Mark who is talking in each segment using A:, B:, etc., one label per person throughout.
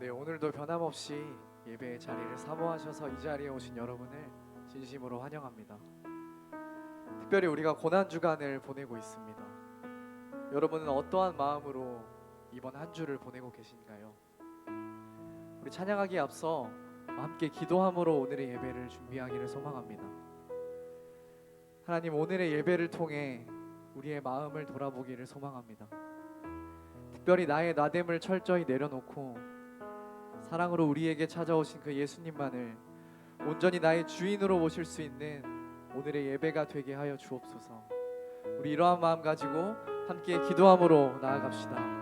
A: 네, 오늘도 변함없이 예배의 자리를 사모하셔서 이 자리에 오신 여러분을 진심으로 환영합니다. 특별히 우리가 고난주간을 보내고 있습니다. 여러분은 어떠한 마음으로 이번 한 주를 보내고 계신가요? 우리 찬양하기에 앞서 함께 기도함으로 오늘의 예배를 준비하기를 소망합니다. 하나님, 오늘의 예배를 통해 우리의 마음을 돌아보기를 소망합니다. 특별히 나의 나됨을 철저히 내려놓고 사랑으로 우리에게 찾아오신 그 예수님만을 온전히 나의 주인으로 모실 수 있는 오늘의 예배가 되게 하여 주옵소서. 우리 이러한 마음 가지고 함께 기도함으로 나아갑시다.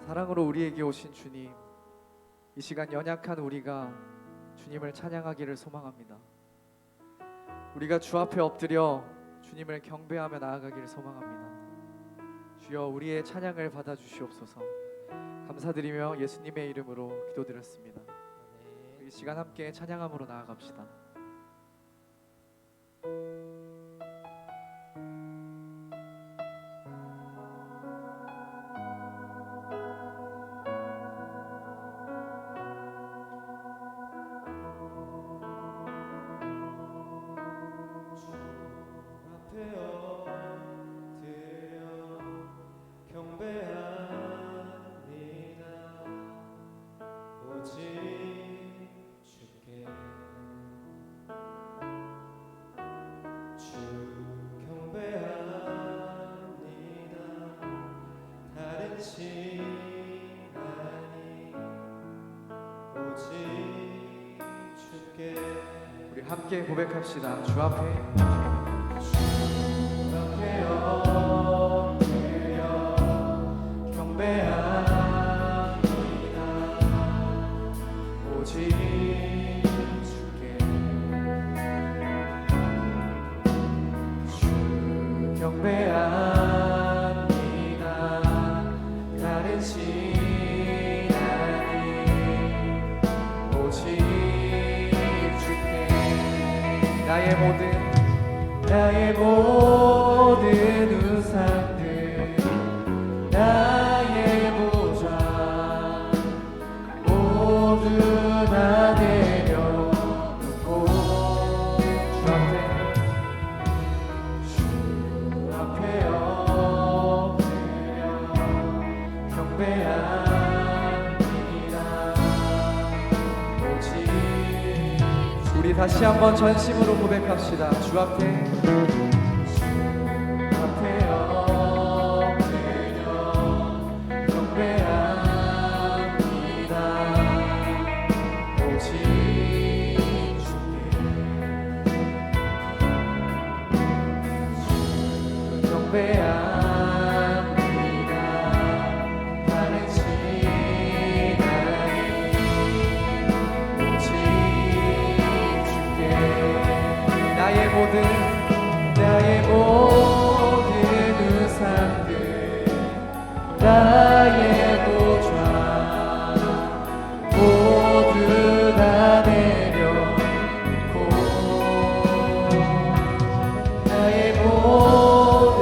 A: 사랑으로 우리에게 오신 주님, 이 시간 연약한 우리가 주님을 찬양하기를 소망합니다. 우리가 주 앞에 엎드려 주님을 경배하며 나아가기를 소망합니다. 주여, 우리의 찬양을 받아주시옵소서. 감사드리며 예수님의 이름으로 기도드렸습니다. 이 시간 함께 찬양함으로 나아갑시다. 우리 함께 고백합시다. 주 앞에 엎드려 경배합니다. 오직 주께 주 경배합니다. 다른 신하니 오직 나의 모든 우상들, 나의 보좌 모두 다 내려놓고 주 앞에 엎드려 경배합니다. 오직 우리 다시 한번 전심으로 고백합시다. 주 앞에 나의 모든 우상들, 나의 보좌 모두 다 내려놓고 나의 모든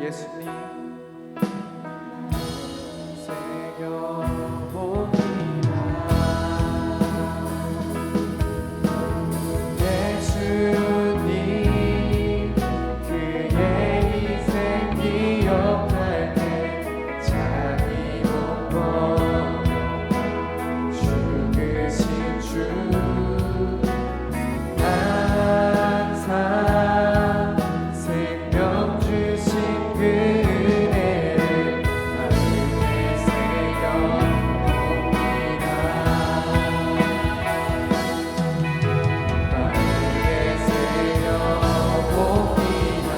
A: 예수님 새겨봅니다. 예수님 그의 희생 기억할 때 자기 몸 버려 죽으신 주 항상 생명 주신 그 은혜를 마음에 새겨봅니다. 마음에 새겨봅니다.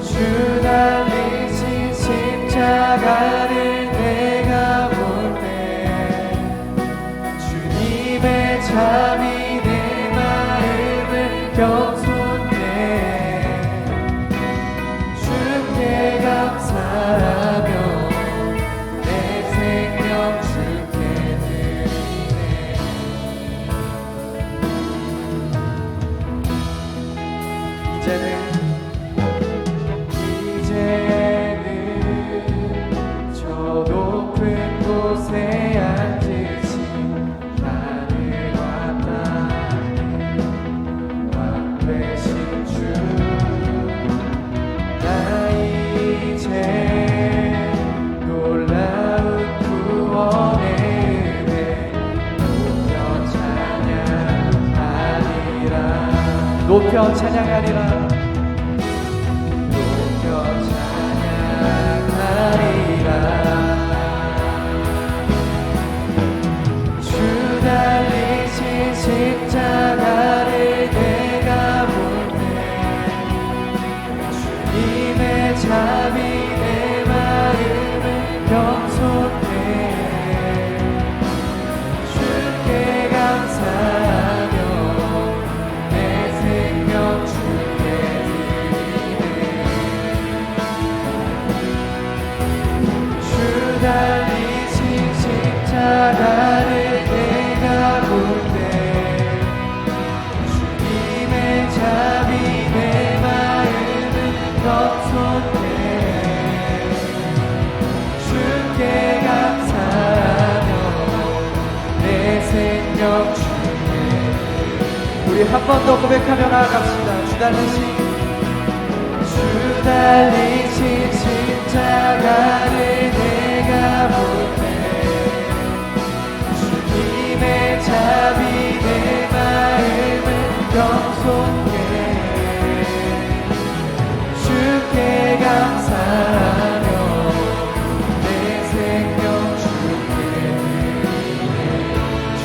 A: 주 달리신 십자가를 내가 볼 때 주님의 잠이 내 마음을 겸손해 주께 감사하며 내 생명 주께 드리네. 이제는 저 높은 곳에 앉으신 하늘과 땅에 왕 되신 주 나 이제 놀라운 구원의 은혜 높여 찬양하리라. 주 달리신 십자가를 내가 볼 때 주님의 잠이 내 마음을 겸손해 주께 감사하며 내 생명 주께 드리네. 주 달리신 십자가를 내가 볼 때 주님의 잠이 내 마음을 겸손해 주께 감사하며 내 생명 주께. 우리 한 번 더 고백하며 나아갑시다. 주 달리신 십자가를 내가 볼 때 주님의 잠이 내 마음을 겸손해 주께 감사하며 내 생명 주께 드리네. 주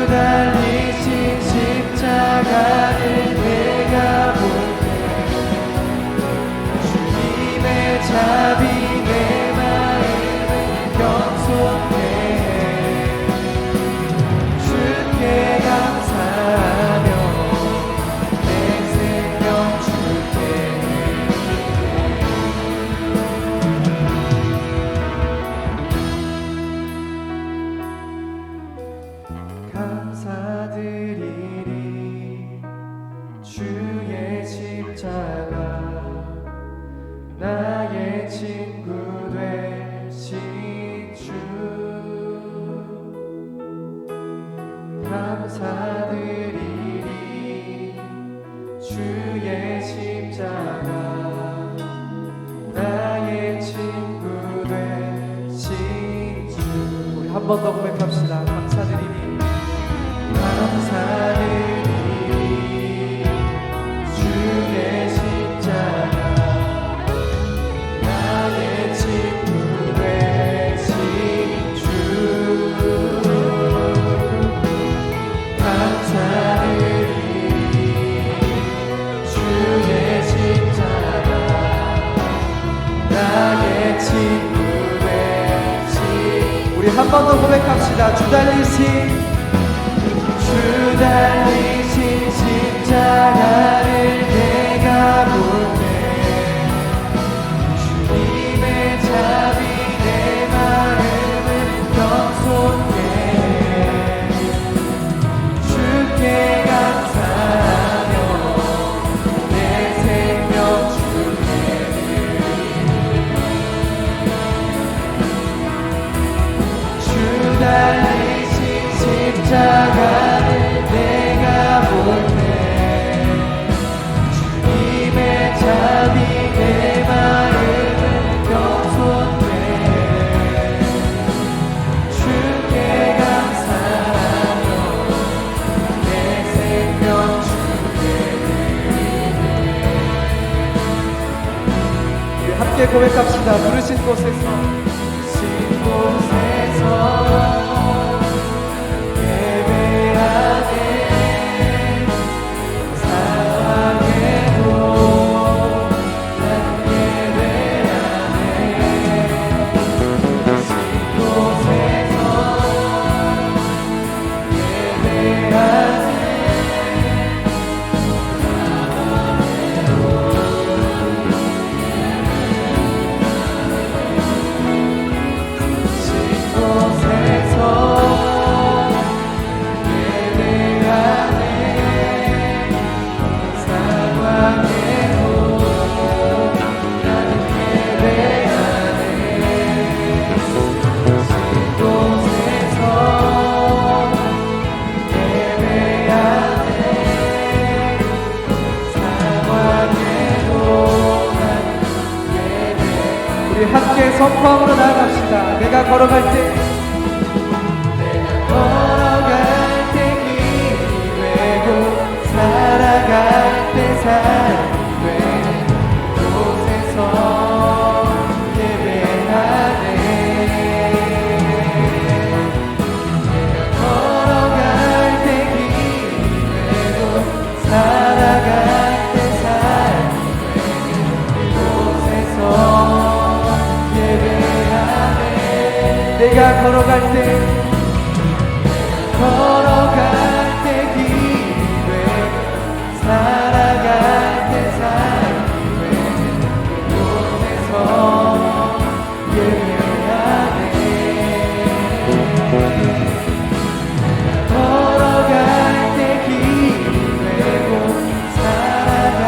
A: 달리신 십자가를 내가 볼 때 주님의 잠이 내 마음을 겸손해 주께 감사하며 내 생명 주께 감사드리리. 주의 십자가 나의 친구 되신 주 감사드리리. 주의 십자가 나의 친구 되신 주. 우리 한 번 더 고백합시다. 감사드리리. 주의 십자가 나의 친구 되신 주 감사드리리. 주의 십자가 나의 친구 되신. 우리 한 번 더 고백합시다. 주 달리신 십자가를 내가 볼 때 주님의 잠이 내 마음을 겸손해 주께 십자가를 내가 볼 때 주님의 잠이 내 마음을 겸손해 주께 감사하며 내 생명 주께 드리네. 함께 고백합시다. 부르신 곳에서 함께 선포함으로 나아갑시다. 내가 걸어갈 때 길이 되고 살아갈 때 삶이 되는 곳에서 예배하네. 내가 걸어갈 때 길이 되고 살아갈 때 삶이 되는 곳에서 내가 걸어갈 때 길이 되고 살아갈 때 삶이 되는 곳에서 예배하네. 걸어갈 때 길이 되고 살아갈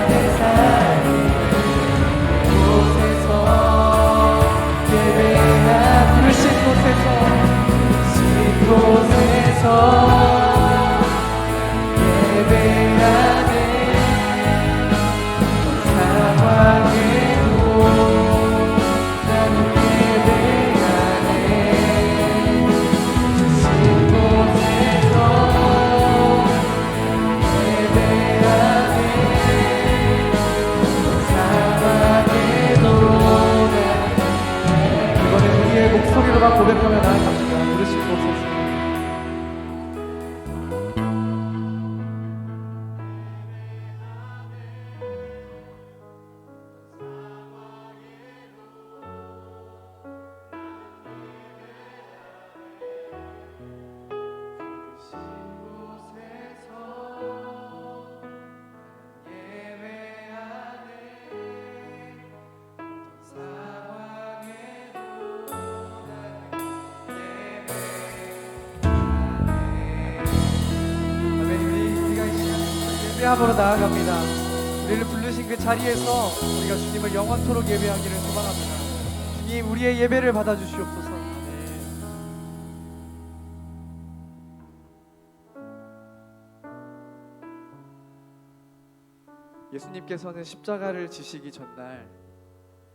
A: 때 삶이 되는 곳에서 예배하네. 부르신 곳에서 예배하네. 상황에도 나는 예배하네. 부르신 곳에서 예배하네. 상황에도 이번에 우리의 목소리로만 고백하며 나아갑시다. 부르신 곳에서 예배함으로 나아갑니다. 우리를 부르신 그 자리에서 우리가 주님을 영원토록 예배하기를 소망합니다. 주님, 우리의 예배를 받아주시옵소서. 예수님께서는 십자가를 지시기 전날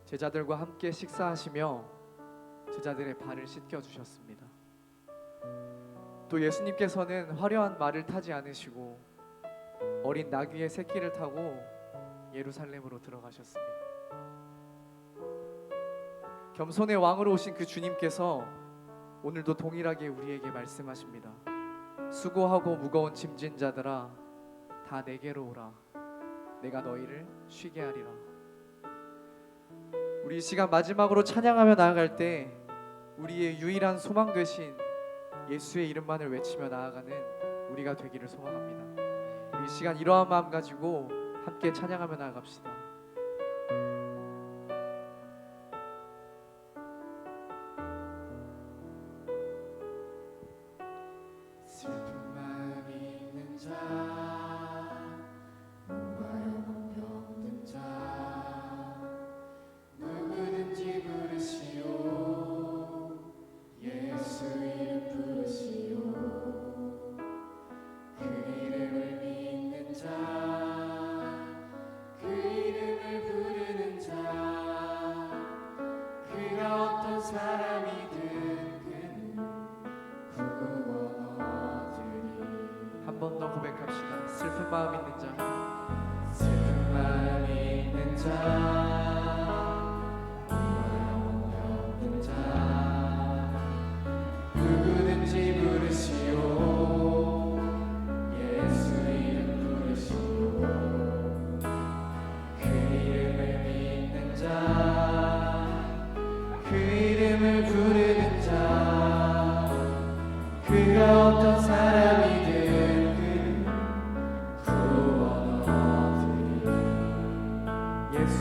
A: 제자들과 함께 식사하시며 제자들의 발을 씻겨주셨습니다. 또 예수님께서는 화려한 말을 타지 않으시고 어린 나귀의 새끼를 타고 예루살렘으로 들어가셨습니다. 겸손의 왕으로 오신 그 주님께서 오늘도 동일하게 우리에게 말씀하십니다. 수고하고 무거운 짐진 자들아, 다 내게로 오라. 내가 너희를 쉬게 하리라. 우리 이 시간 마지막으로 찬양하며 나아갈 때 우리의 유일한 소망 되신 예수의 이름만을 외치며 나아가는 우리가 되기를 소망합니다. 이 시간 이러한 마음 가지고 함께 찬양하며 나아갑시다. 슬픈 마음 있는 자, 무관한 병든 자, 누구든지 부르시오. 예수 이름 부르시오. 슬픈 마음 있는 자,
B: 슬픈 마음 있는 자, 없는 자, 누구든지 부르시오. 예수 이름 부르시오. 그 이름을 믿는 자, 그 이름을 부르는 자, 그가 어떤 사람이든
A: 예수,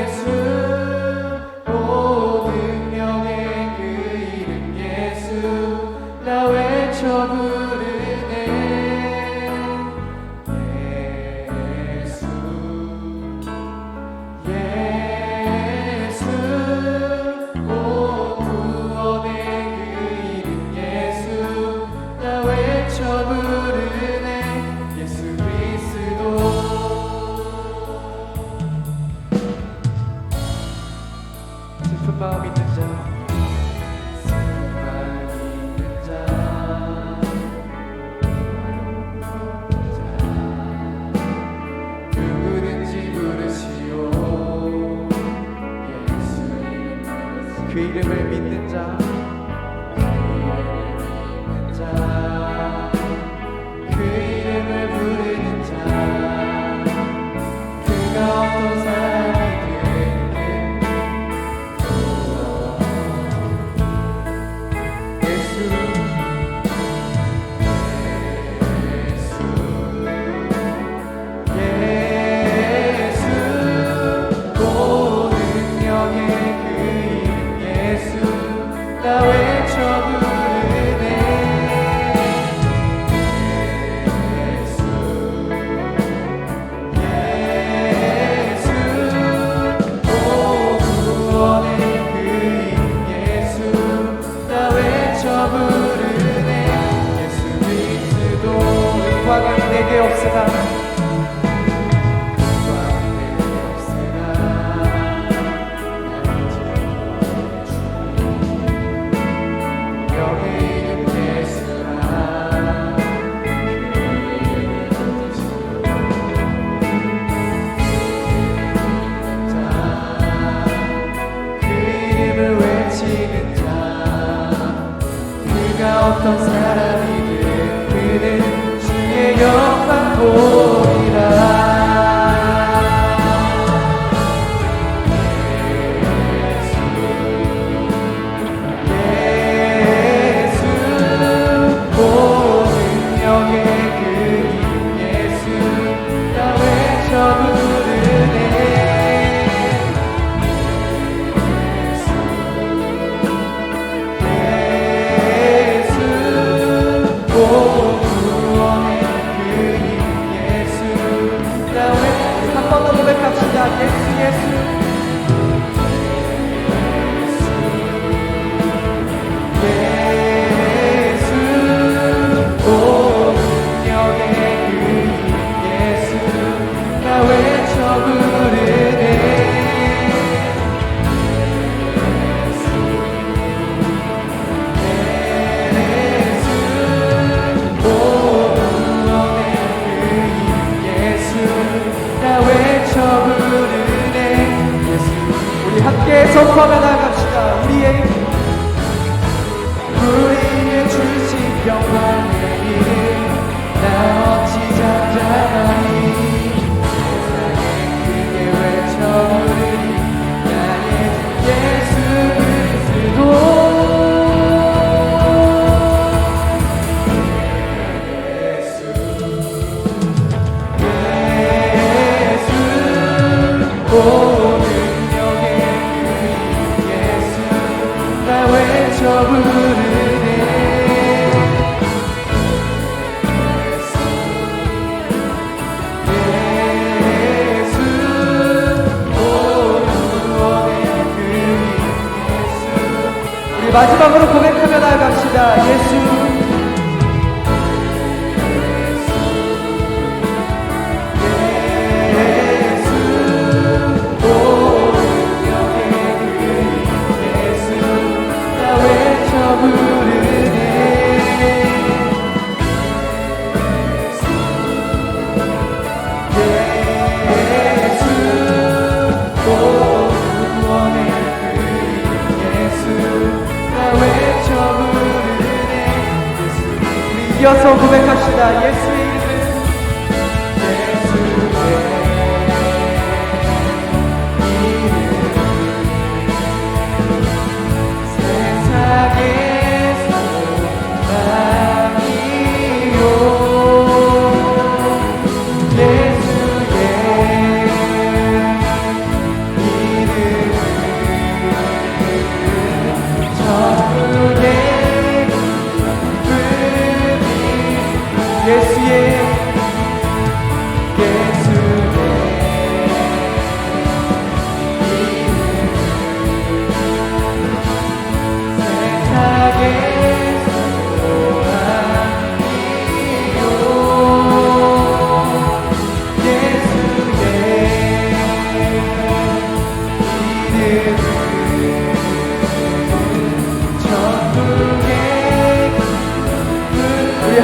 B: 예수, 오 능력의 그 이름 예수, 나 외쳐 부르네. 예수, 예수, 오 구원의 그 이름 예수, 나 외쳐 부르네. 예수 그리스도.
A: 슬픈 마음 있는 자,
B: 슬픈 마음 있는 자, 누구든지 부르시오. 예수
A: 그 이름을 믿는 자,
B: 그 이름을 부르는 자, 그가 어떤 사람이든
A: 예수,
B: 예수, 오 능력의 그 이름 예수, 나 외쳐 부르네. 예수, 예수, 오 구원의 그 이름 예수, 나 외쳐 부르네. 예수 그리스도.
A: 영광은 내게 없으나
B: 어떤 사람이든 그는 주의 영광 보리라. 예수, 오 능력의 그 이름 예수, 나 외쳐 부르네.
A: 고백합시다. 예수, 예수,
B: 예수, 오 능력의 그 이름 예수, 나 외쳐 부르네. 예수, 오 구원의 그 이름 예수, 나 외쳐 부르네. 예수.
A: 우리 함께 선포하며 나갑시다.
B: 우리의 주신 영광의 이름, 나 어찌 잠잠하니. 세상에 크게 외쳐 부르니 나의 예수 그리스도. 오 능력의 그 이름 예수, 나 외쳐 부르네. 예수, 오 구원의 그 이름 예수.
A: 우리 마지막으로 고백하며 나아갑시다. 예수,
B: 이어서 고백합시다. 예수의 이름은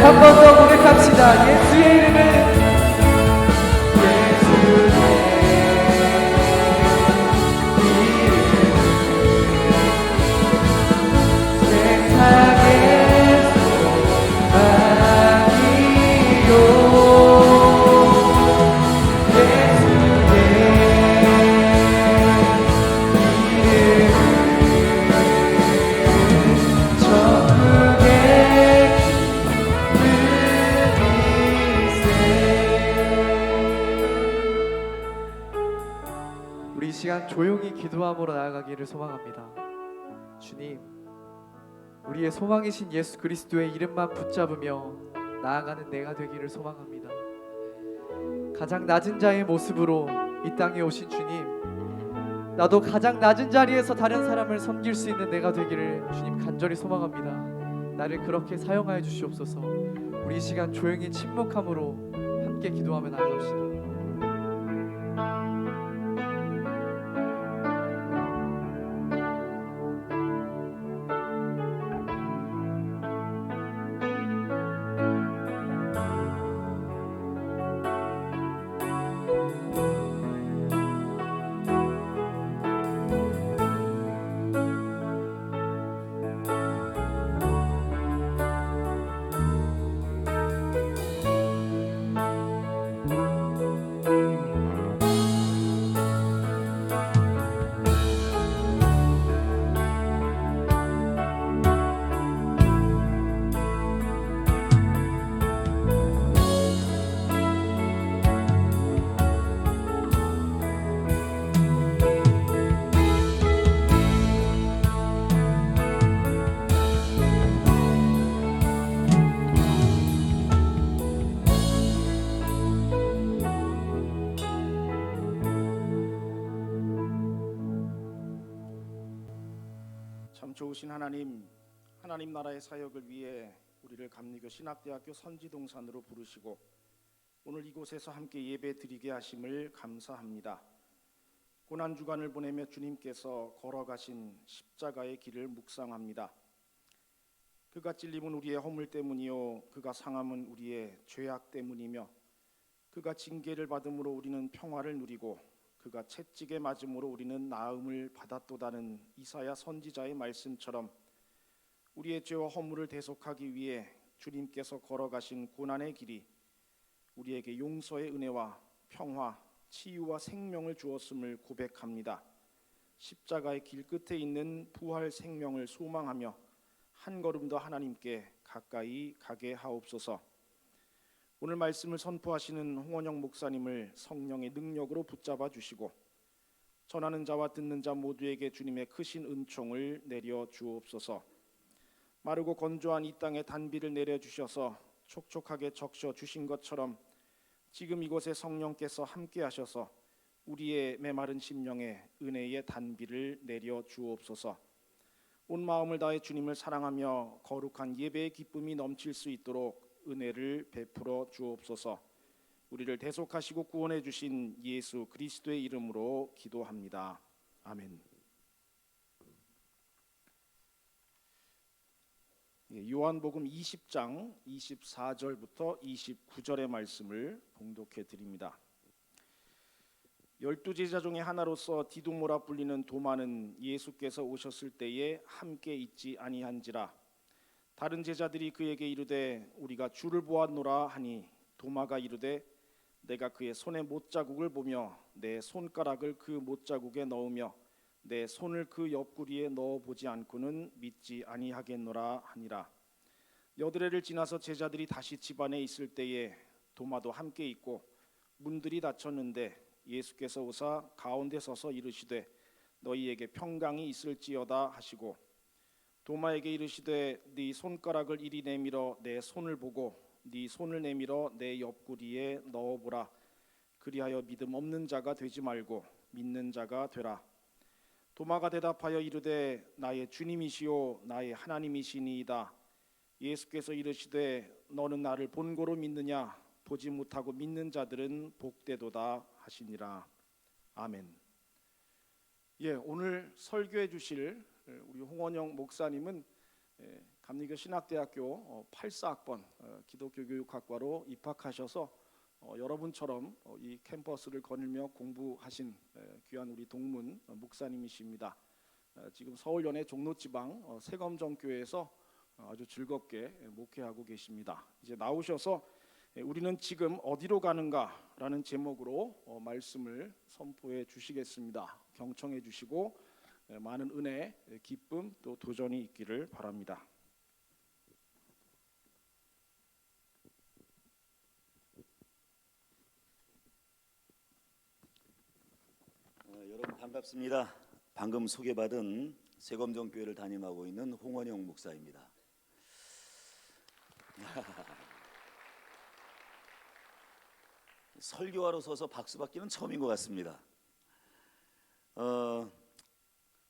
B: 한 번 더 고백합시다. 예수의 이름은
A: 우리 이 시간 조용히 기도함으로 나아가기를 소망합니다. 주님, 우리의 소망이신 예수 그리스도의 이름만 붙잡으며 나아가는 내가 되기를 소망합니다. 가장 낮은 자의 모습으로 이 땅에 오신 주님, 나도 가장 낮은 자리에서 다른 사람을 섬길 수 있는 내가 되기를 주님 간절히 소망합니다. 나를 그렇게 사용하여 주시옵소서. 우리 이 시간 조용히 침묵함으로 함께 기도하며 나아갑시다.
C: 참 좋으신 하나님, 하나님 나라의 사역을 위해 우리를 감리교 신학대학교 선지동산으로 부르시고 오늘 이곳에서 함께 예배 드리게 하심을 감사합니다. 고난주간을 보내며 주님께서 걸어가신 십자가의 길을 묵상합니다. 그가 찔림은 우리의 허물 때문이요 그가 상함은 우리의 죄악 때문이며 그가 징계를 받음으로 우리는 평화를 누리고 그가 채찍에 맞음으로 우리는 나음을 받았도다는 이사야 선지자의 말씀처럼 우리의 죄와 허물을 대속하기 위해 주님께서 걸어가신 고난의 길이 우리에게 용서의 은혜와 평화, 치유와 생명을 주었음을 고백합니다. 십자가의 길 끝에 있는 부활 생명을 소망하며 한 걸음 더 하나님께 가까이 가게 하옵소서. 오늘 말씀을 선포하시는 홍원영 목사님을 성령의 능력으로 붙잡아 주시고 전하는 자와 듣는 자 모두에게 주님의 크신 은총을 내려 주옵소서. 마르고 건조한 이 땅에 단비를 내려 주셔서 촉촉하게 적셔 주신 것처럼 지금 이곳에 성령께서 함께 하셔서 우리의 메마른 심령에 은혜의 단비를 내려 주옵소서. 온 마음을 다해 주님을 사랑하며 거룩한 예배의 기쁨이 넘칠 수 있도록 은혜를 베풀어 주옵소서. 우리를 대속하시고 구원해 주신 예수 그리스도의 이름으로 기도합니다. 아멘. 요한복음 20장 24절부터 29절의 말씀을 봉독해 드립니다. 12제자 중에 하나로서 디두모라 불리는 도마는 예수께서 오셨을 때에 함께 있지 아니한지라 다른 제자들이 그에게 이르되 우리가 주를 보았노라 하니 도마가 이르되 내가 그의 손에 못자국을 보며 내 손가락을 그 못자국에 넣으며 내 손을 그 옆구리에 넣어보지 않고는 믿지 아니하겠노라 하니라. 여드레를 지나서 제자들이 다시 집 안에 있을 때에 도마도 함께 있고 문들이 닫혔는데 예수께서 오사 가운데 서서 이르시되 너희에게 평강이 있을지어다 하시고 도마에게 이르시되 네 손가락을 이리 내밀어 내 손을 보고 네 손을 내밀어 내 옆구리에 넣어보라. 그리하여 믿음 없는 자가 되지 말고 믿는 자가 되라. 도마가 대답하여 이르되 나의 주님이시요 나의 하나님이시니이다. 예수께서 이르시되 너는 나를 본고로 믿느냐? 보지 못하고 믿는 자들은 복되도다 하시니라. 아멘. 오늘 설교해 주실 우리 홍원영 목사님은 감리교 신학대학교 84학번 기독교 교육학과로 입학하셔서 여러분처럼 이 캠퍼스를 거닐며 공부하신 귀한 우리 동문 목사님이십니다. 지금 서울 연해 종로지방 세검정교회에서 아주 즐겁게 목회하고 계십니다. 이제 나오셔서 우리는 지금 어디로 가는가라는 제목으로 말씀을 선포해 주시겠습니다. 경청해 주시고 많은 은혜, 기쁨 또 도전이 있기를 바랍니다.
D: 여러분 반갑습니다. 방금 소개받은 세검정교회를 담임하고 있는 홍원영 목사입니다. 설교하러 서서 박수 받기는 처음인 것 같습니다.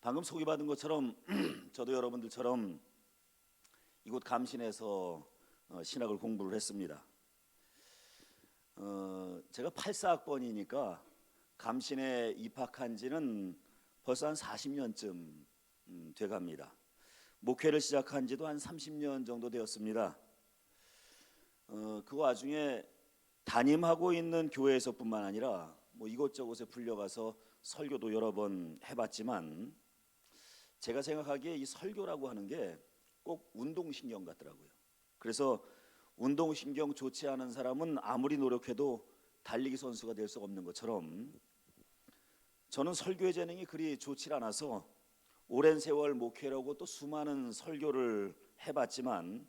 D: 방금 소개받은 것처럼 저도 여러분들처럼 이곳 감신에서 신학을 공부를 했습니다. 제가 84학번이니까 감신에 입학한 지는 벌써 한 40년쯤 돼갑니다. 목회를 시작한 지도 한 30년 정도 되었습니다. 그 와중에 담임하고 있는 교회에서뿐만 아니라 뭐 이곳저곳에 불려가서 설교도 여러 번 해봤지만 제가 생각하기에 이 설교라고 하는 게 꼭 운동신경 같더라고요. 그래서 운동신경 좋지 않은 사람은 아무리 노력해도 달리기 선수가 될 수 없는 것처럼 저는 설교의 재능이 그리 좋지 않아서 오랜 세월 목회라고 또 수많은 설교를 해봤지만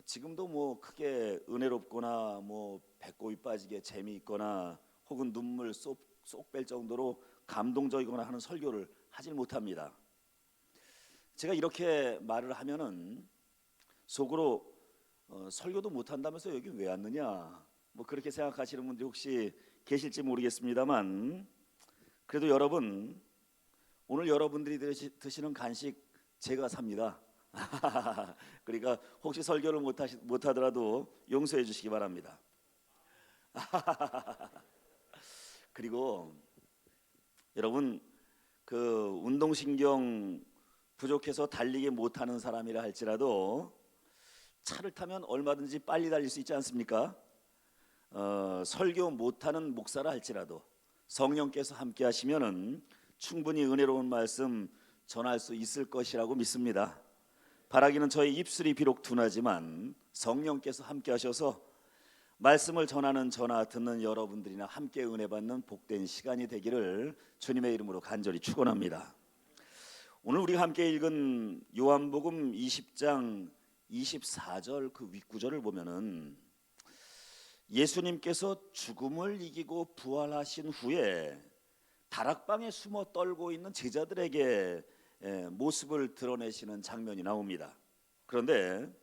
D: 지금도 뭐 크게 은혜롭거나 뭐 배꼽이 빠지게 재미있거나 혹은 눈물 쏙 뺄 정도로 감동적이거나 하는 설교를 하질 못합니다. 제가 이렇게 말을 하면은 속으로 설교도 못한다면서 여기 왜 왔느냐 뭐 그렇게 생각하시는 분들이 혹시 계실지 모르겠습니다만 그래도 여러분 오늘 여러분들이 드시는 간식 제가 삽니다. 그러니까 혹시 설교를 못하더라도 용서해 주시기 바랍니다. 그리고 여러분 그 운동신경 부족해서 달리기 못하는 사람이라 할지라도 차를 타면 얼마든지 빨리 달릴 수 있지 않습니까? 설교 못하는 목사라 할지라도 성령께서 함께 하시면은 충분히 은혜로운 말씀 전할 수 있을 것이라고 믿습니다. 바라기는 저희 입술이 비록 둔하지만 성령께서 함께 하셔서 말씀을 전하는 저나 듣는 여러분들이나 함께 은혜 받는 복된 시간이 되기를 주님의 이름으로 간절히 축원합니다. 오늘 우리가 함께 읽은 요한복음 20장 24절 그 윗구절을 보면은 예수님께서 죽음을 이기고 부활하신 후에 다락방에 숨어 떨고 있는 제자들에게 모습을 드러내시는 장면이 나옵니다. 그런데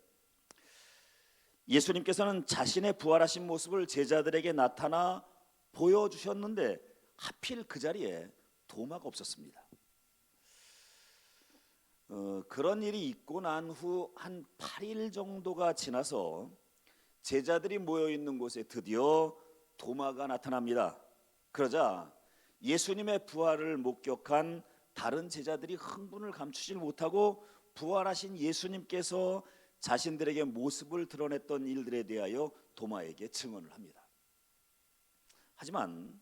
D: 예수님께서는 자신의 부활하신 모습을 제자들에게 나타나 보여주셨는데 하필 그 자리에 도마가 없었습니다. 그런 일이 있고 난 후 한 8일 정도가 지나서 제자들이 모여있는 곳에 드디어 도마가 나타납니다. 그러자 예수님의 부활을 목격한 다른 제자들이 흥분을 감추질 못하고 부활하신 예수님께서 자신들에게 모습을 드러냈던 일들에 대하여 도마에게 증언을 합니다. 하지만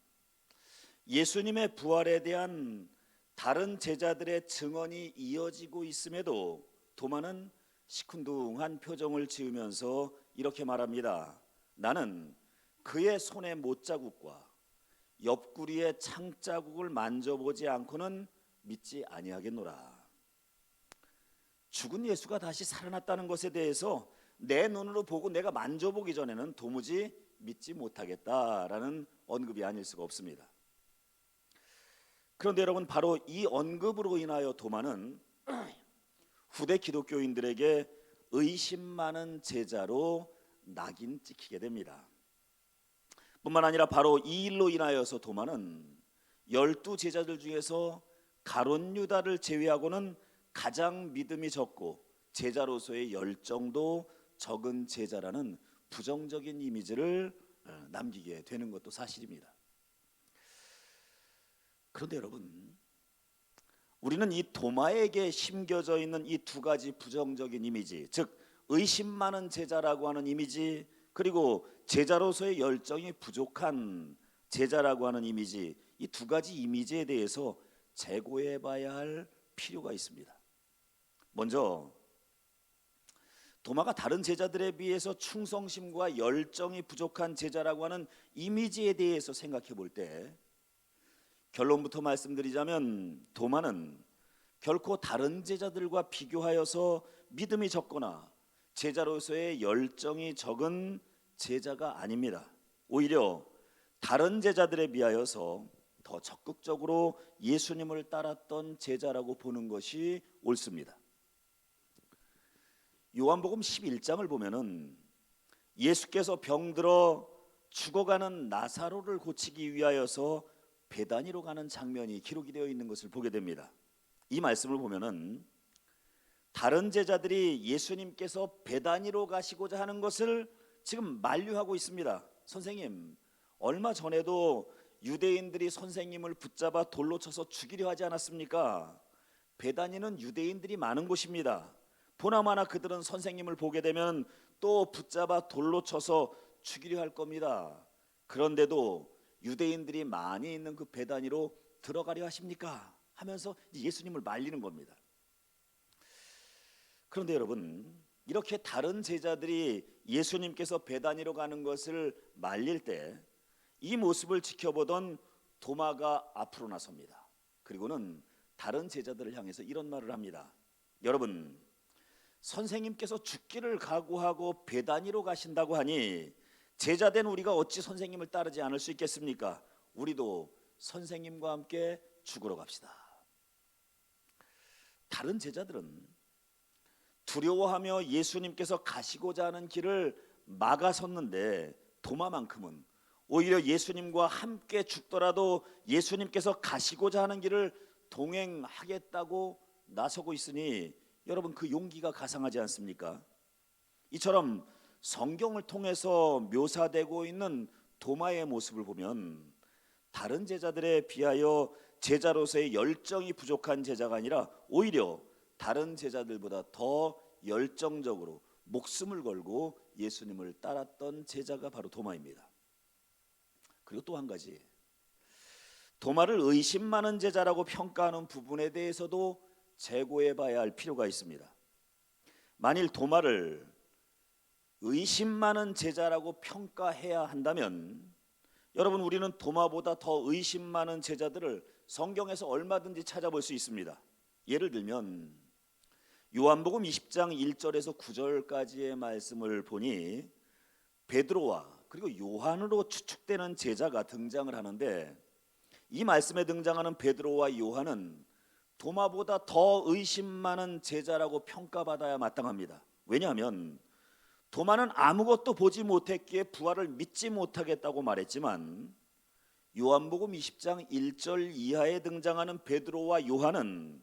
D: 예수님의 부활에 대한 다른 제자들의 증언이 이어지고 있음에도 도마는 시큰둥한 표정을 지으면서 이렇게 말합니다. 나는 그의 손의 못자국과 옆구리의 창자국을 만져보지 않고는 믿지 아니하겠노라. 죽은 예수가 다시 살아났다는 것에 대해서 내 눈으로 보고 내가 만져보기 전에는 도무지 믿지 못하겠다라는 언급이 아닐 수가 없습니다. 그런데 여러분, 바로 이 언급으로 인하여 도마는 후대 기독교인들에게 의심 많은 제자로 낙인 찍히게 됩니다. 뿐만 아니라 바로 이 일로 인하여서 도마는 12 제자들 중에서 가룟 유다를 제외하고는 가장 믿음이 적고 제자로서의 열정도 적은 제자라는 부정적인 이미지를 남기게 되는 것도 사실입니다. 그런데 여러분, 우리는 이 도마에게 심겨져 있는 이 두 가지 부정적인 이미지, 즉 의심 많은 제자라고 하는 이미지, 그리고 제자로서의 열정이 부족한 제자라고 하는 이미지, 이 두 가지 이미지에 대해서 재고해 봐야 할 필요가 있습니다. 먼저 도마가 다른 제자들에 비해서 충성심과 열정이 부족한 제자라고 하는 이미지에 대해서 생각해 볼 때, 결론부터 말씀드리자면 도마는 결코 다른 제자들과 비교하여서 믿음이 적거나 제자로서의 열정이 적은 제자가 아닙니다. 오히려 다른 제자들에 비하여서 더 적극적으로 예수님을 따랐던 제자라고 보는 것이 옳습니다. 요한복음 11장을 보면은 예수께서 병들어 죽어가는 나사로를 고치기 위하여서 베다니로 가는 장면이 기록이 되어 있는 것을 보게 됩니다. 이 말씀을 보면은 다른 제자들이 예수님께서 베다니로 가시고자 하는 것을 지금 만류하고 있습니다. 선생님, 얼마 전에도 유대인들이 선생님을 붙잡아 돌로 쳐서 죽이려 하지 않았습니까? 베다니는 유대인들이 많은 곳입니다. 보나마나 그들은 선생님을 보게 되면 또 붙잡아 돌로 쳐서 죽이려 할 겁니다. 그런데도 유대인들이 많이 있는 그 베다니로 들어가려 하십니까? 하면서 예수님을 말리는 겁니다. 그런데 여러분, 이렇게 다른 제자들이 예수님께서 베다니로 가는 것을 말릴 때 이 모습을 지켜보던 도마가 앞으로 나섭니다. 그리고는 다른 제자들을 향해서 이런 말을 합니다. 여러분, 선생님께서 죽기를 각오하고 베다니로 가신다고 하니 제자된 우리가 어찌 선생님을 따르지 않을 수 있겠습니까? 우리도 선생님과 함께 죽으러 갑시다. 다른 제자들은 두려워하며 예수님께서 가시고자 하는 길을 막아섰는데 도마만큼은 오히려 예수님과 함께 죽더라도 예수님께서 가시고자 하는 길을 동행하겠다고 나서고 있으니 여러분, 그 용기가 가상하지 않습니까? 이처럼 성경을 통해서 묘사되고 있는 도마의 모습을 보면 다른 제자들에 비하여 제자로서의 열정이 부족한 제자가 아니라 오히려 다른 제자들보다 더 열정적으로 목숨을 걸고 예수님을 따랐던 제자가 바로 도마입니다. 그리고 또 한 가지, 도마를 의심 많은 제자라고 평가하는 부분에 대해서도 재고해 봐야 할 필요가 있습니다. 만일 도마를 의심 많은 제자라고 평가해야 한다면 여러분, 우리는 도마보다 더 의심 많은 제자들을 성경에서 얼마든지 찾아볼 수 있습니다. 예를 들면 요한복음 20장 1절에서 9절까지의 말씀을 보니 베드로와 그리고 요한으로 추측되는 제자가 등장을 하는데, 이 말씀에 등장하는 베드로와 요한은 도마보다 더 의심 많은 제자라고 평가받아야 마땅합니다. 왜냐하면 도마는 아무것도 보지 못했기에 부활을 믿지 못하겠다고 말했지만 요한복음 20장 1절 이하에 등장하는 베드로와 요한은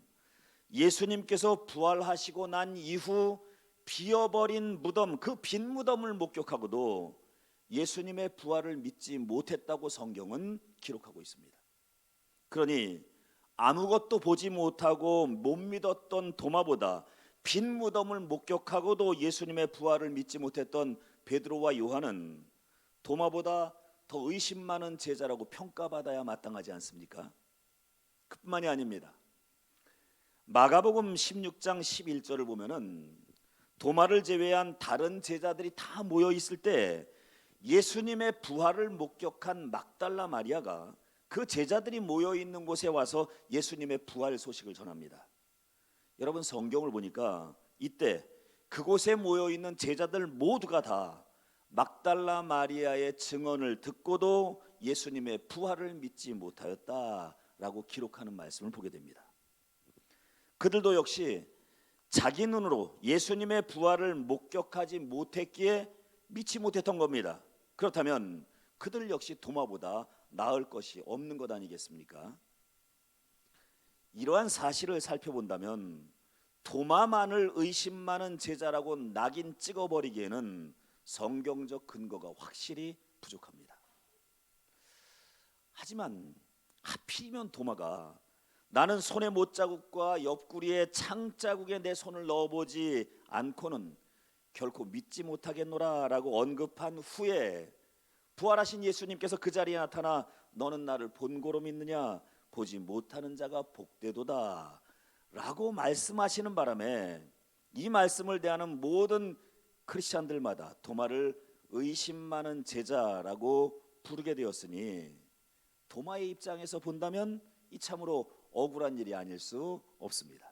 D: 예수님께서 부활하시고 난 이후 비어버린 무덤, 그 빈 무덤을 목격하고도 예수님의 부활을 믿지 못했다고 성경은 기록하고 있습니다. 그러니 아무것도 보지 못하고 못 믿었던 도마보다 빈 무덤을 목격하고도 예수님의 부활을 믿지 못했던 베드로와 요한은 도마보다 더 의심 많은 제자라고 평가받아야 마땅하지 않습니까? 그뿐만이 아닙니다. 마가복음 16장 11절을 보면은 도마를 제외한 다른 제자들이 다 모여 있을 때 예수님의 부활을 목격한 막달라 마리아가 그 제자들이 모여 있는 곳에 와서 예수님의 부활 소식을 전합니다. 여러분, 성경을 보니까 이때 그곳에 모여 있는 제자들 모두가 다 막달라 마리아의 증언을 듣고도 예수님의 부활을 믿지 못하였다라고 기록하는 말씀을 보게 됩니다. 그들도 역시 자기 눈으로 예수님의 부활을 목격하지 못했기에 믿지 못했던 겁니다. 그렇다면 그들 역시 도마보다 나을 것이 없는 것 아니겠습니까? 이러한 사실을 살펴본다면 도마만을 의심많은 제자라고 낙인 찍어버리기에는 성경적 근거가 확실히 부족합니다. 하지만 하필이면 도마가 나는 손의 못자국과 옆구리에 창자국에 내 손을 넣어보지 않고는 결코 믿지 못하겠노라 라고 언급한 후에 부활하신 예수님께서 그 자리에 나타나 너는 나를 본고로 믿느냐, 보지 못하는 자가 복되도다 라고 말씀하시는 바람에 이 말씀을 대하는 모든 크리스찬들마다 도마를 의심 많은 제자라고 부르게 되었으니 도마의 입장에서 본다면 이 참으로 억울한 일이 아닐 수 없습니다.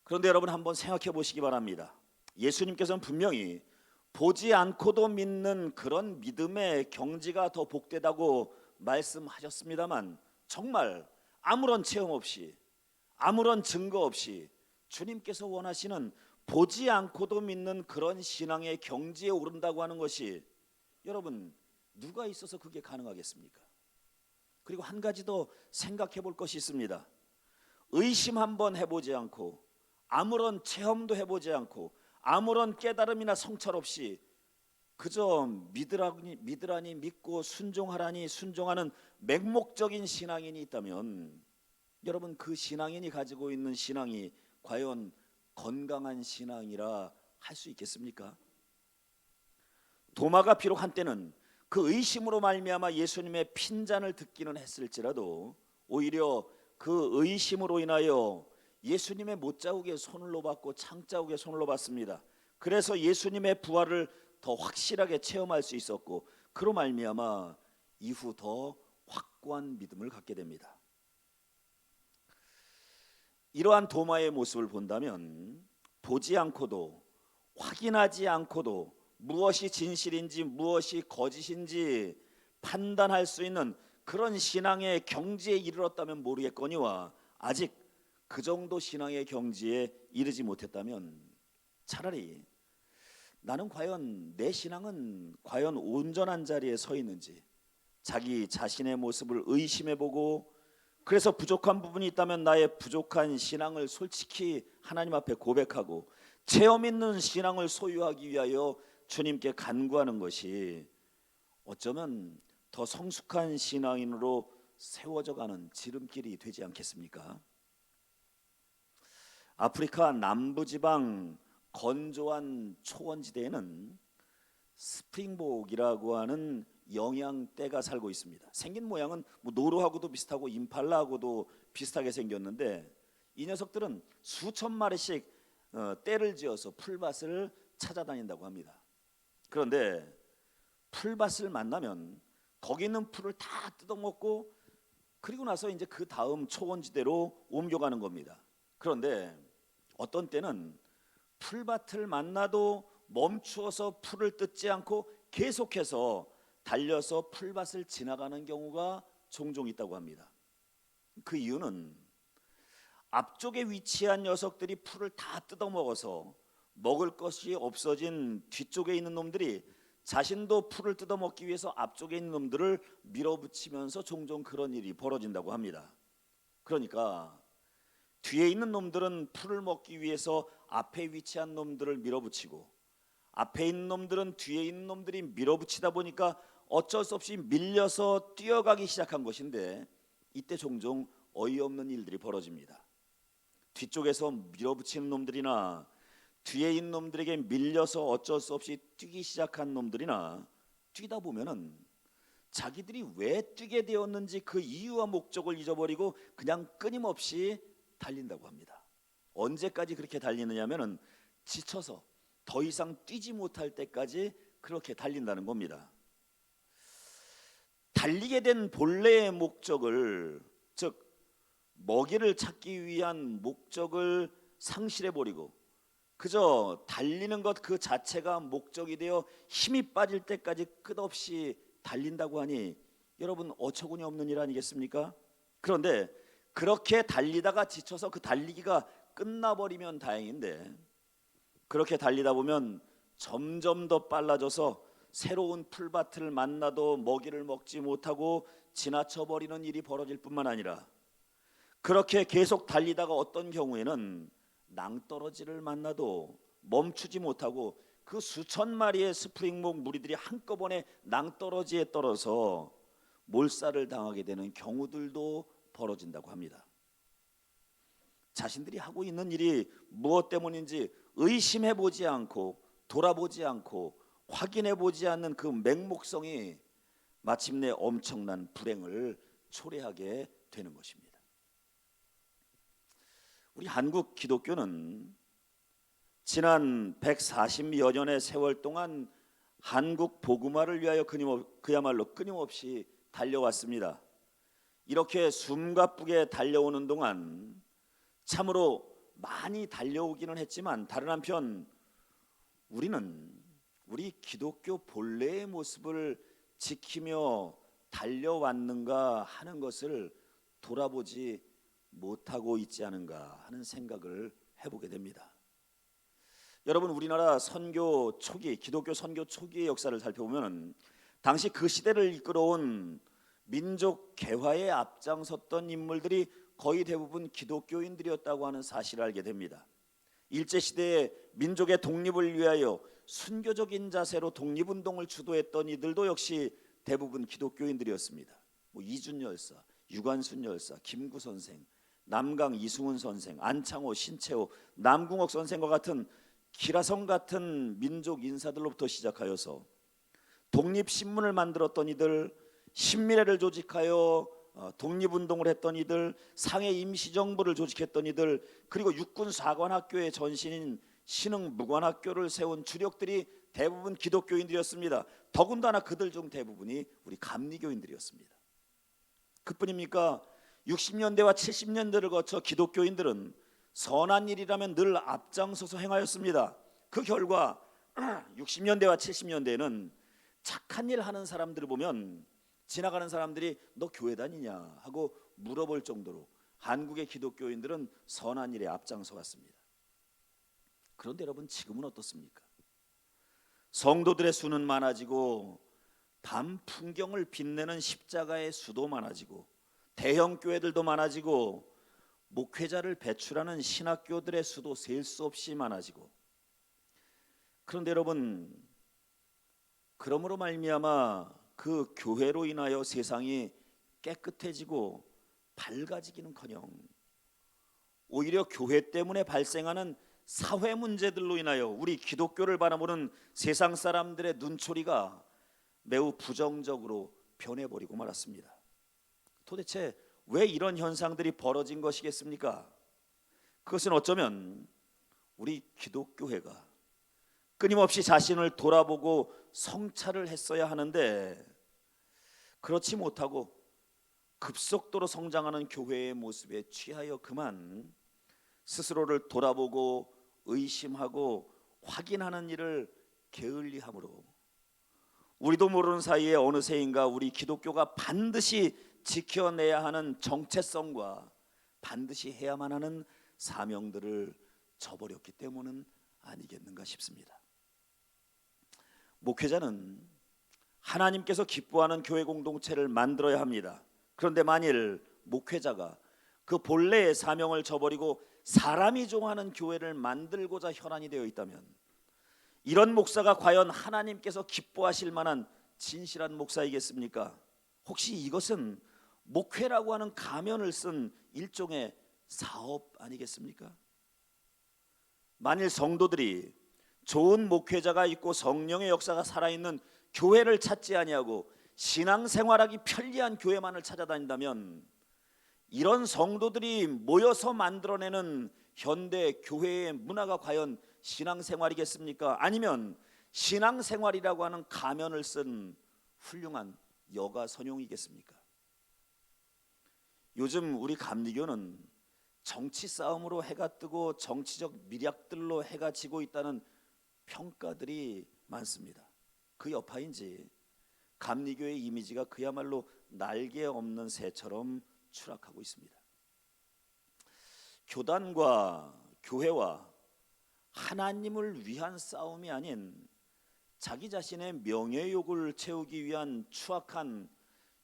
D: 그런데 여러분, 한번 생각해 보시기 바랍니다. 예수님께서는 분명히 보지 않고도 믿는 그런 믿음의 경지가 더 복되다고 말씀하셨습니다만 정말 아무런 체험 없이, 아무런 증거 없이 주님께서 원하시는 보지 않고도 믿는 그런 신앙의 경지에 오른다고 하는 것이, 여러분, 누가 있어서 그게 가능하겠습니까? 그리고 한 가지 더 생각해 볼 것이 있습니다. 의심 한번 해보지 않고, 아무런 체험도 해보지 않고, 아무런 깨달음이나 성찰 없이 그저 믿으라니 믿고 순종하라니 순종하는 맹목적인 신앙인이 있다면, 여러분, 그 신앙인이 가지고 있는 신앙이 과연 건강한 신앙이라 할 수 있겠습니까? 도마가 비록 한때는 그 의심으로 말미암아 예수님의 핀잔을 듣기는 했을지라도 오히려 그 의심으로 인하여 예수님의 못자국에 손을 놓았고 창자국에 손을 놓았습니다. 그래서 예수님의 부활을 더 확실하게 체험할 수 있었고, 그로 말미암아 이후 더 확고한 믿음을 갖게 됩니다. 이러한 도마의 모습을 본다면 보지 않고도, 확인하지 않고도 무엇이 진실인지 무엇이 거짓인지 판단할 수 있는 그런 신앙의 경지에 이르렀다면 모르겠거니와, 아직 그 정도 신앙의 경지에 이르지 못했다면 차라리 나는 과연 내 신앙은 과연 온전한 자리에 서 있는지 자기 자신의 모습을 의심해보고, 그래서 부족한 부분이 있다면 나의 부족한 신앙을 솔직히 하나님 앞에 고백하고 체험 있는 신앙을 소유하기 위하여 주님께 간구하는 것이 어쩌면 더 성숙한 신앙인으로 세워져가는 지름길이 되지 않겠습니까? 아프리카 남부지방 건조한 초원지대에는 스프링복이라고 하는 영양떼가 살고 있습니다. 생긴 모양은 노루하고도 비슷하고 임팔라하고도 비슷하게 생겼는데, 이 녀석들은 수천 마리씩 떼를 지어서 풀밭을 찾아다닌다고 합니다. 그런데 풀밭을 만나면 거기 있는 풀을 다 뜯어먹고, 그리고 나서 이제 그 다음 초원지대로 옮겨가는 겁니다. 그런데 어떤 때는 풀밭을 만나도 멈추어서 풀을 뜯지 않고 계속해서 달려서 풀밭을 지나가는 경우가 종종 있다고 합니다. 그 이유는 앞쪽에 위치한 녀석들이 풀을 다 뜯어먹어서 먹을 것이 없어진 뒤쪽에 있는 놈들이 자신도 풀을 뜯어먹기 위해서 앞쪽에 있는 놈들을 밀어붙이면서 종종 그런 일이 벌어진다고 합니다. 그러니까 뒤에 있는 놈들은 풀을 먹기 위해서 앞에 위치한 놈들을 밀어붙이고, 앞에 있는 놈들은 뒤에 있는 놈들이 밀어붙이다 보니까 어쩔 수 없이 밀려서 뛰어가기 시작한 것인데, 이때 종종 어이없는 일들이 벌어집니다. 뒤쪽에서 밀어붙이는 놈들이나 뒤에 있는 놈들에게 밀려서 어쩔 수 없이 뛰기 시작한 놈들이나 뛰다 보면은 자기들이 왜 뛰게 되었는지 그 이유와 목적을 잊어버리고 그냥 끊임없이 달린다고 합니다. 언제까지 그렇게 달리느냐면은 지쳐서 더 이상 뛰지 못할 때까지 그렇게 달린다는 겁니다. 달리게 된 본래의 목적을, 즉 먹이를 찾기 위한 목적을 상실해 버리고 그저 달리는 것 그 자체가 목적이 되어 힘이 빠질 때까지 끝없이 달린다고 하니 여러분 어처구니 없는 일 아니겠습니까? 그런데 그렇게 달리다가 지쳐서 그 달리기가 끝나버리면 다행인데, 그렇게 달리다 보면 점점 더 빨라져서 새로운 풀밭을 만나도 먹이를 먹지 못하고 지나쳐 버리는 일이 벌어질 뿐만 아니라, 그렇게 계속 달리다가 어떤 경우에는 낭떠러지를 만나도 멈추지 못하고 그 수천 마리의 스프링목 무리들이 한꺼번에 낭떠러지에 떨어서 몰살을 당하게 되는 경우들도 벌어진다고 합니다. 자신들이 하고 있는 일이 무엇 때문인지 의심해 보지 않고 돌아보지 않고 확인해 보지 않는 그 맹목성이 마침내 엄청난 불행을 초래하게 되는 것입니다. 우리 한국 기독교는 지난 140여 년의 세월 동안 한국 복음화를 위하여 그야말로 끊임없이 달려왔습니다. 이렇게 숨가쁘게 달려오는 동안 참으로 많이 달려오기는 했지만, 다른 한편 우리는 우리 기독교 본래의 모습을 지키며 달려왔는가 하는 것을 돌아보지 못하고 있지 않은가 하는 생각을 해보게 됩니다. 여러분, 우리나라 선교 초기, 기독교 선교 초기의 역사를 살펴보면 당시 그 시대를 이끌어온 민족 개화에 앞장섰던 인물들이 거의 대부분 기독교인들이었다고 하는 사실을 알게 됩니다. 일제시대에 민족의 독립을 위하여 순교적인 자세로 독립운동을 주도했던 이들도 역시 대부분 기독교인들이었습니다. 이준 열사, 유관순 열사, 김구 선생, 남강 이승훈 선생, 안창호, 신채호, 남궁옥 선생과 같은 기라성 같은 민족 인사들로부터 시작하여서 독립신문을 만들었던 이들, 신민회를 조직하여 독립운동을 했던 이들, 상해 임시정부를 조직했던 이들, 그리고 육군사관학교의 전신인 신흥무관학교를 세운 주력들이 대부분 기독교인들이었습니다. 더군다나 그들 중 대부분이 우리 감리교인들이었습니다. 그뿐입니까? 60년대와 70년대를 거쳐 기독교인들은 선한 일이라면 늘 앞장서서 행하였습니다. 그 결과 60년대와 70년대에는 착한 일 하는 사람들을 보면 지나가는 사람들이 너 교회 다니냐 하고 물어볼 정도로 한국의 기독교인들은 선한 일에 앞장서 갔습니다. 그런데 여러분, 지금은 어떻습니까? 성도들의 수는 많아지고 밤 풍경을 빛내는 십자가의 수도 많아지고 대형 교회들도 많아지고 목회자를 배출하는 신학교들의 수도 셀 수 없이 많아지고, 그런데 여러분, 그러므로 말미암아 그 교회로 인하여 세상이 깨끗해지고 밝아지기는커녕 오히려 교회 때문에 발생하는 사회 문제들로 인하여 우리 기독교를 바라보는 세상 사람들의 눈초리가 매우 부정적으로 변해버리고 말았습니다. 도대체 왜 이런 현상들이 벌어진 것이겠습니까? 그것은 어쩌면 우리 기독교회가 끊임없이 자신을 돌아보고 성찰을 했어야 하는데, 그렇지 못하고 급속도로 성장하는 교회의 모습에 취하여 그만 스스로를 돌아보고 의심하고 확인하는 일을 게을리함으로 우리도 모르는 사이에 어느새인가 우리 기독교가 반드시 지켜내야 하는 정체성과 반드시 해야만 하는 사명들을 저버렸기 때문은 아니겠는가 싶습니다. 목회자는 하나님께서 기뻐하는 교회 공동체를 만들어야 합니다. 그런데 만일 목회자가 그 본래의 사명을 저버리고 사람이 좋아하는 교회를 만들고자 혈안이 되어 있다면, 이런 목사가 과연 하나님께서 기뻐하실 만한 진실한 목사이겠습니까? 혹시 이것은 목회라고 하는 가면을 쓴 일종의 사업 아니겠습니까? 만일 성도들이 좋은 목회자가 있고 성령의 역사가 살아있는 교회를 찾지 아니하고 신앙생활하기 편리한 교회만을 찾아다닌다면, 이런 성도들이 모여서 만들어내는 현대 교회의 문화가 과연 신앙생활이겠습니까? 아니면 신앙생활이라고 하는 가면을 쓴 훌륭한 여가 선용이겠습니까? 요즘 우리 감리교는 정치 싸움으로 해가 뜨고 정치적 미략들로 해가 지고 있다는 평가들이 많습니다. 그 여파인지 감리교의 이미지가 그야말로 날개 없는 새처럼 추락하고 있습니다. 교단과 교회와 하나님을 위한 싸움이 아닌 자기 자신의 명예욕을 채우기 위한 추악한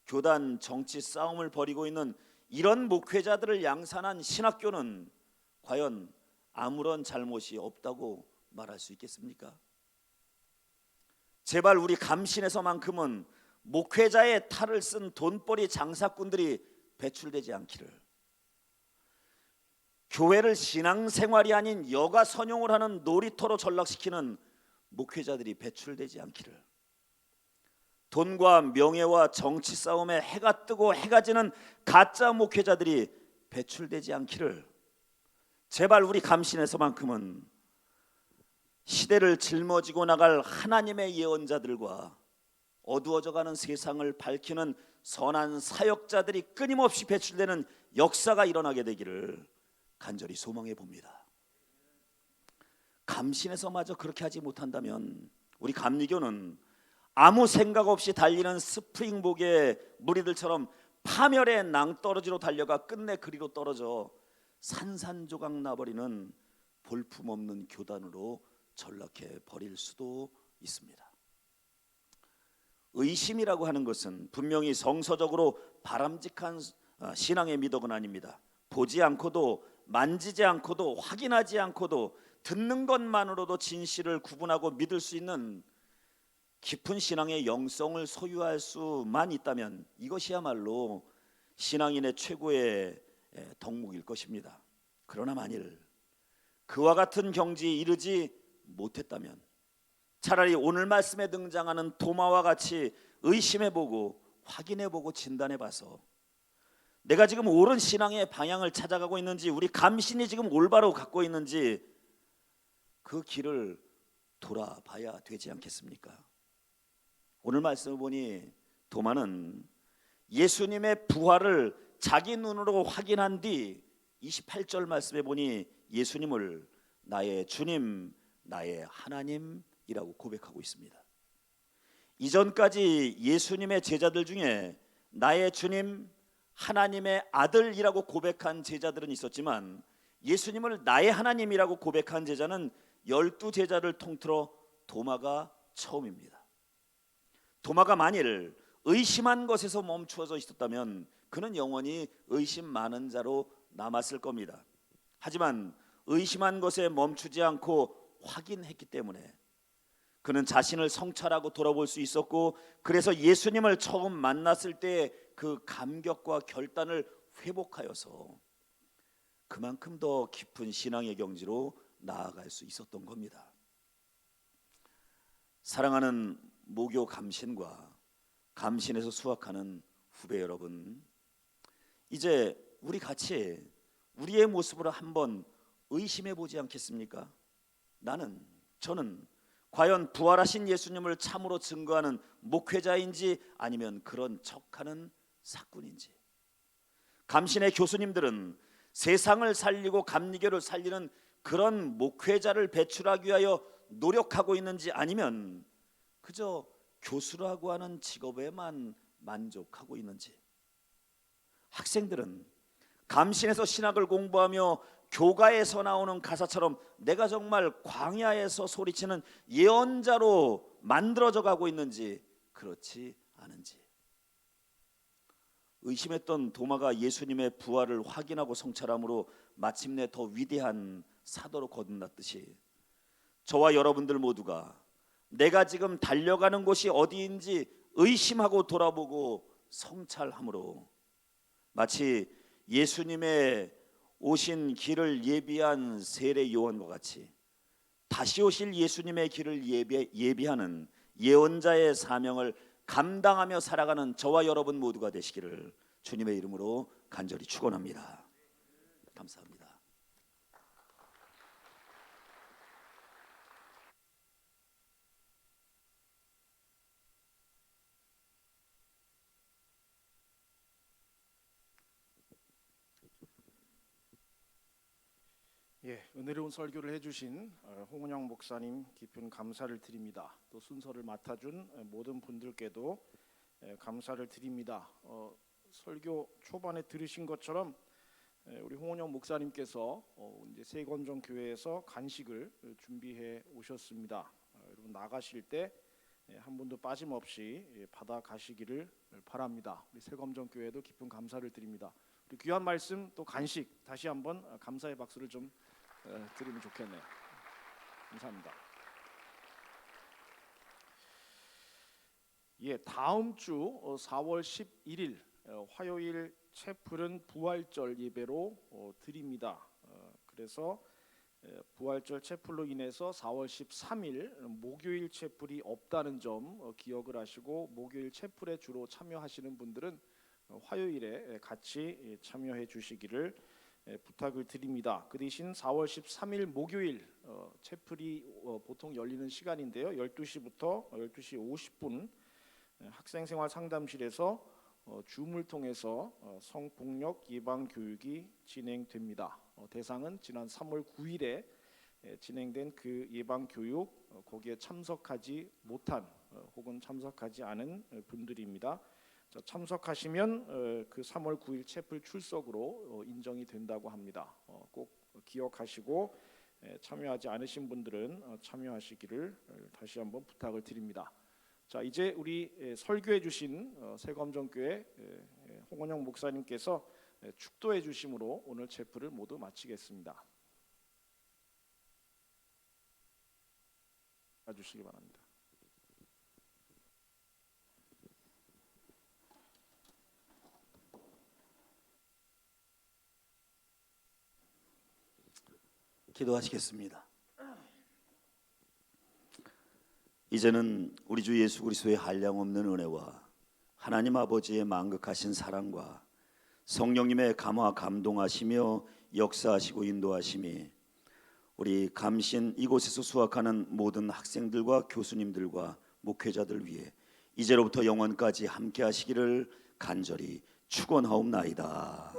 D: 교단 정치 싸움을 벌이고 있는 이런 목회자들을 양산한 신학교는 과연 아무런 잘못이 없다고 말할 수 있겠습니까? 제발 우리 감신에서만큼은 목회자의 탈을 쓴 돈벌이 장사꾼들이 배출되지 않기를, 교회를 신앙생활이 아닌 여가 선용을 하는 놀이터로 전락시키는 목회자들이 배출되지 않기를, 돈과 명예와 정치 싸움에 해가 뜨고 해가 지는 가짜 목회자들이 배출되지 않기를 제발 우리 감신에서만큼은 시대를 짊어지고 나갈 하나님의 예언자들과 어두워져가는 세상을 밝히는 선한 사역자들이 끊임없이 배출되는 역사가 일어나게 되기를 간절히 소망해 봅니다. 감신에서마저 그렇게 하지 못한다면 우리 감리교는 아무 생각 없이 달리는 스프링복의 무리들처럼 파멸의 낭떠러지로 달려가 끝내 그리로 떨어져 산산조각 나버리는 볼품없는 교단으로 전락해 버릴 수도 있습니다. 의심이라고 하는 것은 분명히 성서적으로 바람직한 신앙의 미덕은 아닙니다. 보지 않고도 만지지 않고도 확인하지 않고도 듣는 것만으로도 진실을 구분하고 믿을 수 있는 깊은 신앙의 영성을 소유할 수만 있다면 이것이야말로 신앙인의 최고의 덕목일 것입니다. 그러나 만일 그와 같은 경지에 이르지 못했다면 차라리 오늘 말씀에 등장하는 도마와 같이 의심해보고 확인해보고 진단해봐서 내가 지금 옳은 신앙의 방향을 찾아가고 있는지, 우리 감신이 지금 올바로 갖고 있는지 그 길을 돌아봐야 되지 않겠습니까? 오늘 말씀을 보니 도마는 예수님의 부활을 자기 눈으로 확인한 뒤 28절 말씀에 보니 예수님을 나의 주님, 나의 하나님이라고 고백하고 있습니다. 이전까지 예수님의 제자들 중에 나의 주님, 하나님의 아들이라고 고백한 제자들은 있었지만 예수님을 나의 하나님이라고 고백한 제자는 12제자를 통틀어 도마가 처음입니다. 도마가 만일 의심한 것에서 멈추어져 있었다면 그는 영원히 의심 많은 자로 남았을 겁니다. 하지만 의심한 것에 멈추지 않고 확인했기 때문에 그는 자신을 성찰하고 돌아볼 수 있었고, 그래서 예수님을 처음 만났을 때 그 감격과 결단을 회복하여서 그만큼 더 깊은 신앙의 경지로 나아갈 수 있었던 겁니다. 사랑하는 모교 감신과 감신에서 수학하는 후배 여러분, 이제 우리 같이 우리의 모습을 한번 의심해 보지 않겠습니까? 저는 과연 부활하신 예수님을 참으로 증거하는 목회자인지 아니면 그런 척하는 사꾼인지. 감신의 교수님들은 세상을 살리고 감리교를 살리는 그런 목회자를 배출하기 위하여 노력하고 있는지 아니면 그저 교수라고 하는 직업에만 만족하고 있는지. 학생들은 감신에서 신학을 공부하며 교가에서 나오는 가사처럼 내가 정말 광야에서 소리치는 예언자로 만들어져 가고 있는지 그렇지 않은지. 의심했던 도마가 예수님의 부활을 확인하고 성찰함으로 마침내 더 위대한 사도로 거듭났듯이 저와 여러분들 모두가 내가 지금 달려가는 곳이 어디인지 의심하고 돌아보고 성찰함으로 마치 예수님의 오신 길을 예비한 세례 요한과 같이 다시 오실 예수님의 길을 예비하는 예언자의 사명을 감당하며 살아가는 저와 여러분 모두가 되시기를 주님의 이름으로 간절히 축원합니다. 감사합니다.
C: 은혜로운 설교를 해주신 홍은영 목사님 깊은 감사를 드립니다. 또 순서를 맡아준 모든 분들께도 감사를 드립니다. 설교 초반에 들으신 것처럼 우리 홍은영 목사님께서 이제 세검정 교회에서 간식을 준비해 오셨습니다. 여러분 나가실 때 한 분도 빠짐없이 받아 가시기를 바랍니다. 우리 세검정 교회도 깊은 감사를 드립니다. 우리 귀한 말씀 또 간식 다시 한번 감사의 박수를 좀 드리면 좋겠네요. 감사합니다. 다음 주 4월 11일 화요일 채플은 부활절 예배로 드립니다. 그래서 부활절 채플로 인해서 4월 13일 목요일 채플이 없다는 점 기억을 하시고 목요일 채플에 주로 참여하시는 분들은 화요일에 같이 참여해 주시기를 부탁을 드립니다. 그 대신 4월 13일 목요일 채플이 보통 열리는 시간인데요. 12시부터 12시 50분 학생생활 상담실에서 줌을 통해서 성폭력 예방 교육이 진행됩니다. 대상은 지난 3월 9일에 진행된 그 예방 교육 거기에 참석하지 못한 혹은 참석하지 않은 분들입니다. 참석하시면 그 3월 9일 채플 출석으로 인정이 된다고 합니다. 꼭 기억하시고 참여하지 않으신 분들은 참여하시기를 다시 한번 부탁을 드립니다. 자, 이제 우리 설교해 주신 세검정교회 홍원영 목사님께서 축도해 주심으로 오늘 채플을 모두 마치겠습니다. 주시기 바랍니다.
D: 기도하시겠습니다. 이제는 우리 주 예수 그리스도의 한량없는 은혜와 하나님 아버지의 만극하신 사랑과 성령님의 감화 감동하시며 역사하시고 인도하심이 우리 감신 이곳에서 수학하는 모든 학생들과 교수님들과 목회자들 위해 이제로부터 영원까지 함께 하시기를 간절히 축원하옵나이다.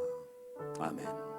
D: 아멘.